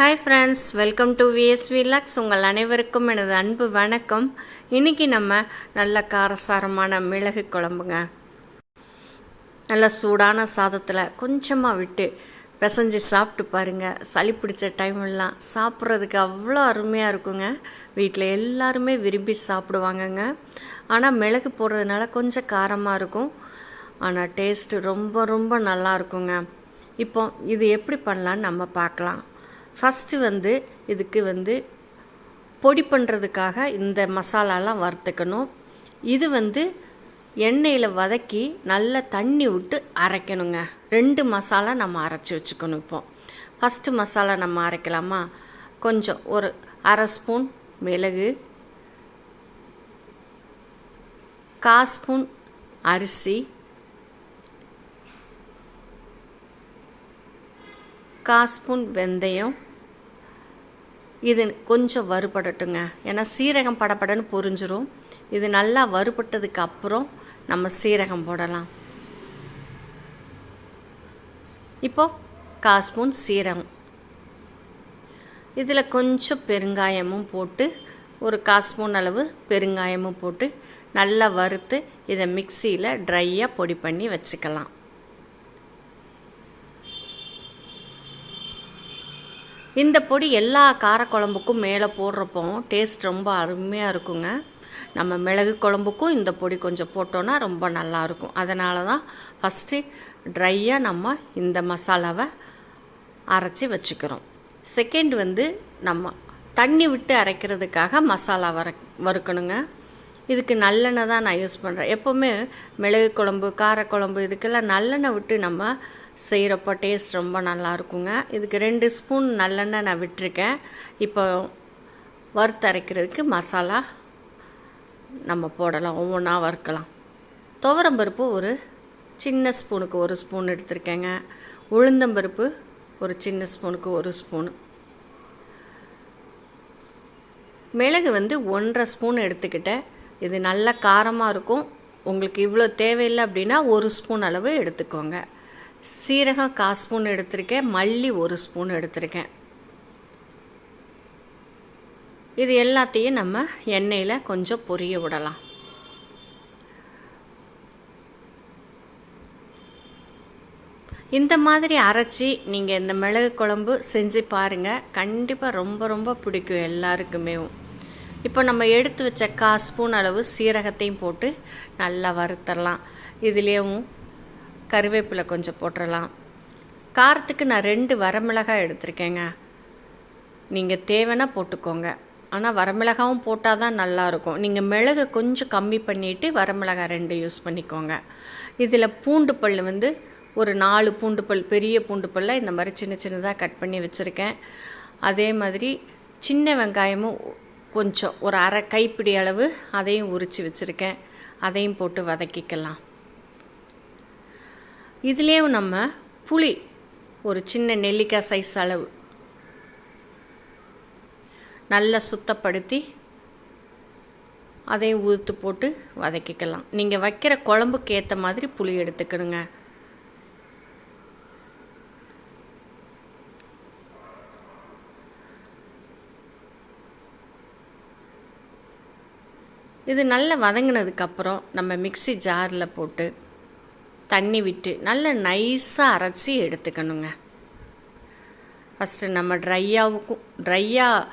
Hi friends, welcome to VSV Lux. உங்கள் அனைவருக்கும் எனது அன்பு வணக்கம். இன்றைக்கி நம்ம நல்ல காரசாரமான மிளகு குழம்புங்க. நல்ல சூடான சாதத்தில் கொஞ்சமாக விட்டு பிசைஞ்சு சாப்பிட்டு பாருங்கள். சளி பிடிச்ச டைம்லாம் சாப்பிட்றதுக்கு அவ்வளோ அருமையாக இருக்குங்க. வீட்டில் எல்லாருமே விரும்பி சாப்பிடுவாங்கங்க. ஆனால் மிளகு போடுறதுனால கொஞ்சம் காரமாக இருக்கும், ஆனால் டேஸ்ட்டு ரொம்ப ரொம்ப நல்லா இருக்குங்க. இப்போ இது எப்படி பண்ணலான்னு நம்ம பார்க்கலாம். ஃபஸ்ட்டு இதுக்கு பொடி பண்ணுறதுக்காக இந்த மசாலாலாம் வறுத்துக்கணும். இது எண்ணெயில் வதக்கி நல்லா தண்ணி விட்டு அரைக்கணுங்க. 2 மசாலா நம்ம அரைச்சி வச்சுக்கணும். இப்போ ஃபஸ்ட்டு மசாலா நம்ம அரைக்கலாமா? கொஞ்சம் ஒரு 1/2 ஸ்பூன் மிளகு, 1/4 ஸ்பூன் அரிசி, 1/4 ஸ்பூன் வெந்தயம். இது கொஞ்சம் வறுபடட்டுங்க, ஏன்னா சீரகம் படப்படன்னு பொரிஞ்சிரும். இது நல்லா வறுபட்டதுக்கு அப்புறம் நம்ம சீரகம் போடலாம். இப்போது 1/4 ஸ்பூன் சீரகம், இதில் கொஞ்சம் பெருங்காயமும் போட்டு ஒரு 1/4 ஸ்பூன் அளவு பெருங்காயமும் போட்டு நல்லா வறுத்து இதை மிக்சியில் ட்ரையாக பொடி பண்ணி வச்சுக்கலாம். இந்த பொடி எல்லா காரக்குழம்புக்கும் மேலே போடுறப்போ டேஸ்ட் ரொம்ப அருமையாக இருக்குங்க. நம்ம மிளகு குழம்புக்கும் இந்த பொடி கொஞ்சம் போட்டோன்னா ரொம்ப நல்லாயிருக்கும். அதனால தான் ஃபஸ்ட்டு ட்ரையாக நம்ம இந்த மசாலாவை அரைச்சி வச்சுக்கிறோம். செகண்ட் நம்ம தண்ணி விட்டு அரைக்கிறதுக்காக மசாலா வறுக்கணுங்க. இதுக்கு நல்லெண்ணெய் தான் நான் யூஸ் பண்ணுறேன். எப்போவுமே மிளகு குழம்பு, காரக்குழம்பு இதுக்கெல்லாம் நல்லெண்ணெய் விட்டு நம்ம செய்கிறப்போ டேஸ்ட் ரொம்ப நல்லா இருக்குங்க. இதுக்கு 2 ஸ்பூன் நல்லெண்ணெய் நான் விட்டுருக்கேன். இப்போ வறுத்தரைக்கிறதுக்கு மசாலா நம்ம போடலாம், ஒவ்வொன்றா வறுக்கலாம். துவரம்பருப்பு ஒரு சின்ன ஸ்பூனுக்கு 1 ஸ்பூன் எடுத்துருக்கேங்க. உளுந்தம்பருப்பு ஒரு சின்ன ஸ்பூனுக்கு 1 ஸ்பூனு. மிளகு 1.5 ஸ்பூன் எடுத்துக்கிட்டேன். இது நல்ல காரமாக இருக்கும். உங்களுக்கு இவ்வளோ தேவையில்லை அப்படின்னா 1 ஸ்பூன் அளவு எடுத்துக்கோங்க. சீரகம் 1/4 ஸ்பூன் எடுத்திருக்கேன். மல்லி 1 ஸ்பூன் எடுத்திருக்கேன். இது எல்லாத்தையும் நம்ம எண்ணெயில் கொஞ்சம் பொரிய விடலாம். இந்த மாதிரி அரைச்சி நீங்கள் இந்த மிளகு குழம்பு செஞ்சு பாருங்கள். கண்டிப்பாக ரொம்ப ரொம்ப பிடிக்கும் எல்லாருக்குமே. இப்போ நம்ம எடுத்து வச்ச 1/4 ஸ்பூன் அளவு சீரகத்தையும் போட்டு நல்லா வறுத்தரலாம். இதுலேயும் கருவேப்பிலை கொஞ்சம் போட்டுடலாம். காரத்துக்கு நான் 2 வரமிளகாய் எடுத்திருக்கேங்க. நீங்கள் தேவைன்னா போட்டுக்கோங்க, ஆனால் வரமிளகாவும் போட்டால் தான் நல்லாயிருக்கும். நீங்கள் மிளகு கொஞ்சம் கம்மி பண்ணிவிட்டு வரமிளகாய் 2 யூஸ் பண்ணிக்கோங்க. இதில் பூண்டு பல் ஒரு 4 பூண்டு பல், பெரிய பூண்டு பல்லை இந்த மாதிரி சின்ன சின்னதாக கட் பண்ணி வச்சுருக்கேன். அதே மாதிரி சின்ன வெங்காயமும் கொஞ்சம் ஒரு 1/2 கைப்பிடி அளவு அதையும் உரித்து வச்சுருக்கேன். அதையும் போட்டு வதக்கிக்கலாம். இதுலேயும் நம்ம புளி ஒரு சின்ன நெல்லிக்காய் சைஸ் அளவு நல்லா சுத்தப்படுத்தி அதையும் ஊற்று போட்டு வதக்கிக்கலாம். நீங்கள் வைக்கிற குழம்புக்கு ஏற்ற மாதிரி புளி எடுத்துக்கணுங்க. இது நல்லா வதங்கினதுக்கப்புறம் நம்ம மிக்ஸி ஜாரில் போட்டு தண்ணி விட்டு நல்லா நைஸாக அரைச்சி எடுத்துக்கணுங்க. ஃபஸ்ட்டு நம்ம ட்ரையாக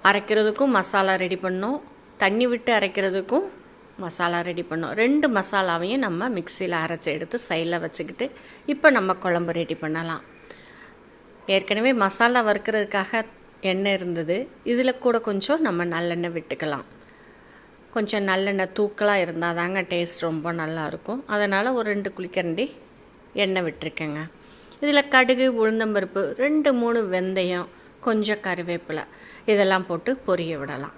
அரைக்கிறதுக்கும் மசாலா ரெடி பண்ணோம், தண்ணி விட்டு அரைக்கிறதுக்கும் மசாலா ரெடி பண்ணோம். 2 மசாலாவையும் நம்ம மிக்சியில் அரைச்சி எடுத்து சைடில் வச்சுக்கிட்டு இப்போ நம்ம குழம்பு ரெடி பண்ணலாம். ஏற்கனவே மசாலா வறுக்கிறதுக்காக எண்ணெய் இருந்தது. இதில் கூட கொஞ்சம் நம்ம நல்லெண்ணெய் விட்டுக்கலாம். கொஞ்சம் நல்லெண்ணெய் தூக்கலாக இருந்தால் தாங்க டேஸ்ட் ரொம்ப நல்லாயிருக்கும். அதனால் ஒரு 2 குழிக்கரண்டி எண்ணெய் விட்டுருக்கேங்க. இதில் கடுகு, உளுந்தம்பருப்பு, 2-3 வெந்தயம், கொஞ்சம் கருவேப்பிலை இதெல்லாம் போட்டு பொரிய விடலாம்.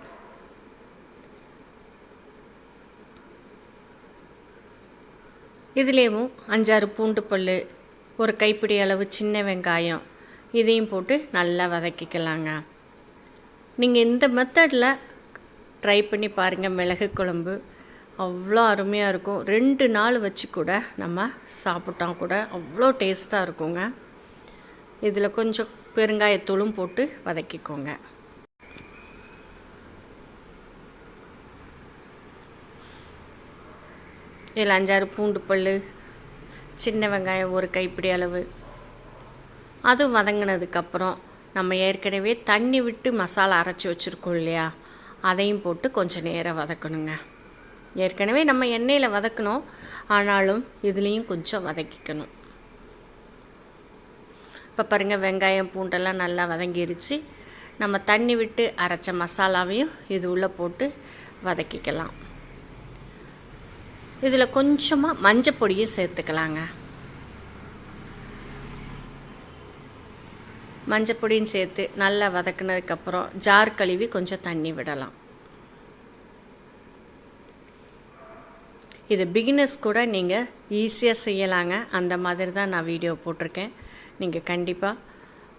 இதுலேயும் 5-6 பூண்டு பல், ஒரு கைப்பிடி அளவு சின்ன வெங்காயம் இதையும் போட்டு நல்லா வதக்கிக்கலாங்க. நீங்கள் இந்த மெத்தடில் ட்ரை பண்ணி பாருங்கள். மிளகு குழம்பு அவ்வளோ அருமையாக இருக்கும். 2 நாள் வச்சு கூட நம்ம சாப்பிட்டோம் கூட அவ்வளோ டேஸ்ட்டாக இருக்குங்க. இதில் கொஞ்சம் பெருங்காயத்தூளும் போட்டு வதக்கிக்கோங்க. இதில் 5-6 பூண்டு பல், சின்ன வெங்காயம் ஒரு கைப்பிடி அளவு, அதுவும் வதங்கினதுக்கப்புறம் நம்ம ஏற்கனவே தண்ணி விட்டு மசாலா அரைச்சி வச்சுருக்கோம் இல்லையா, அதையும் போட்டு கொஞ்சம் நேரம் வதக்கணுங்க. ஏற்கனவே நம்ம எண்ணெயில் வதக்கணும், ஆனாலும் இதுலேயும் கொஞ்சம் வதக்கிக்கணும். இப்போ பாருங்கள், வெங்காயம் பூண்டெல்லாம் நல்லா வதங்கிருச்சு. நம்ம தண்ணி விட்டு அரைச்ச மசாலாவையும் இது உள்ளே போட்டு வதக்கிக்கலாம். இதில் கொஞ்சமாக மஞ்சள் பொடியும் சேர்த்துக்கலாங்க. மஞ்சள் பொடியும் சேர்த்து நல்லா வதக்குனதுக்கப்புறம் ஜார் கழுவி கொஞ்சம் தண்ணி விடலாம். இது பிகினர்ஸ் கூட நீங்கள் ஈஸியாக செய்யலாங்க. அந்த மாதிரி தான் நான் வீடியோ போட்டிருக்கேன். நீங்கள் கண்டிப்பாக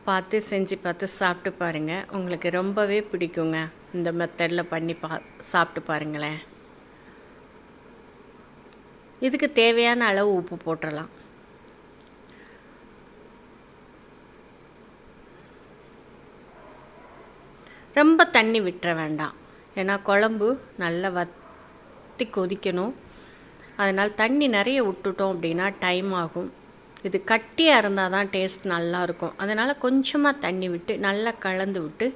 பார்த்து செஞ்சு பார்த்து சாப்பிட்டு பாருங்கள். உங்களுக்கு ரொம்பவே பிடிக்குங்க. இந்த மெத்தடில் பண்ணி சாப்பிட்டு பாருங்களேன். இதுக்கு தேவையான அளவு உப்பு போட்டுடலாம். ரொம்ப தண்ணி விட்டுற வேண்டாம், ஏன்னா குழம்பு நல்லா வற்றி கொதிக்கணும். அதனால் தண்ணி நிறைய விட்டுட்டோம் அப்படின்னா டைம் ஆகும். இது கட்டியாக இருந்தால் தான் டேஸ்ட் நல்லாயிருக்கும். அதனால் கொஞ்சமாக தண்ணி விட்டு நல்லா கலந்து விட்டு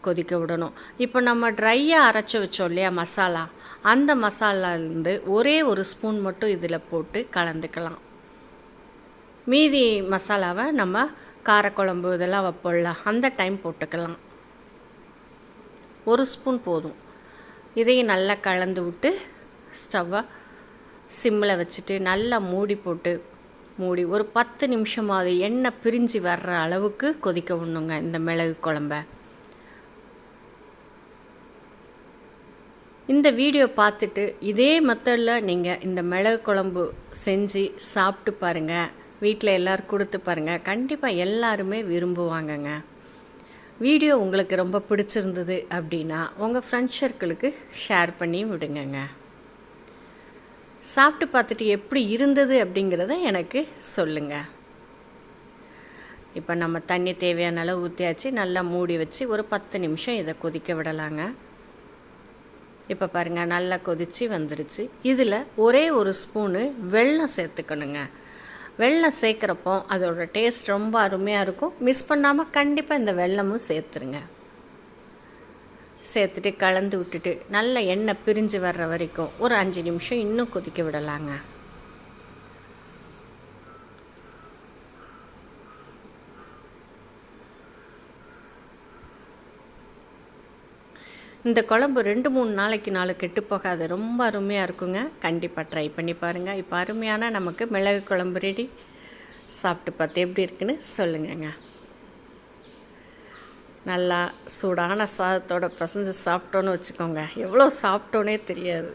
கொதிக்க விடணும். இப்போ நம்ம ட்ரையாக அரைச்சி வச்சோம் இல்லையா மசாலா, அந்த மசாலாலேருந்து ஒரே ஒரு ஸ்பூன் மட்டும் இதில் போட்டு கலந்துக்கலாம். மீதி மசாலாவை நம்ம காரக்குழம்பு இதெல்லாம் வைப்போம்ல, அந்த டைம் போட்டுக்கலாம். ஒரு ஸ்பூன் போதும். இதையும் நல்லா கலந்து விட்டு ஸ்டவ்வை சிம்மில் வச்சுட்டு நல்லா மூடி ஒரு 10 நிமிஷமாவது எண்ணெய் பிரிஞ்சு வர்ற அளவுக்கு கொதிக்க விடணுங்க இந்த மிளகு குழம்ப. இந்த வீடியோ பார்த்துட்டு இதே மெத்தடில் நீங்கள் இந்த மிளகு குழம்பு செஞ்சு சாப்பிட்டு பாருங்கள். வீட்டில் எல்லோரும் கொடுத்து பாருங்கள். கண்டிப்பாக எல்லாருமே விரும்புவாங்கங்க. வீடியோ உங்களுக்கு ரொம்ப பிடிச்சிருந்தது அப்படின்னா உங்கள் ஃப்ரெண்ட்ஸ் சர்க்கிளுக்கு ஷேர் பண்ணி விடுங்கங்க. சாப்பிட்டு பார்த்துட்டு எப்படி இருந்தது அப்படிங்கிறத எனக்கு சொல்லுங்கள். இப்போ நம்ம தண்ணி தேவையான அளவு ஊற்றியாச்சு. நல்லா மூடி வச்சு ஒரு 10 நிமிஷம் இதை கொதிக்க விடலாங்க. இப்போ பாருங்கள், நல்லா கொதித்து வந்துருச்சு. இதில் ஒரே ஒரு ஸ்பூனு வெல்லம் சேர்த்துக்கணுங்க. வெல்லம் சேர்க்குறப்போ அதோட டேஸ்ட் ரொம்ப அருமையாக இருக்கும். மிஸ் பண்ணாமல் கண்டிப்பாக இந்த வெல்லமும் சேர்த்துருங்க. சேர்த்துட்டு கலந்து விட்டுட்டு நல்ல எண்ணெய் பிரிஞ்சு வர்ற வரைக்கும் ஒரு 5 நிமிஷம் இன்னும் கொதிக்க விடலாங்க. இந்த குழம்பு 2-3 நாளைக்கு கெட்டு போகாது. ரொம்ப அருமையாக இருக்குங்க. கண்டிப்பாக ட்ரை பண்ணி பாருங்கள். இப்போ அருமையான நமக்கு மிளகு குழம்பு ரெடி. சாப்பிட்டு பார்த்து எப்படி இருக்குன்னு சொல்லுங்கங்க. நல்லா சூடான சாதத்தோட பசஞ்சு சாப்பிட்டோன்னு வச்சுக்கோங்க, எவ்வளோ சாப்பிட்டோன்னே தெரியாது.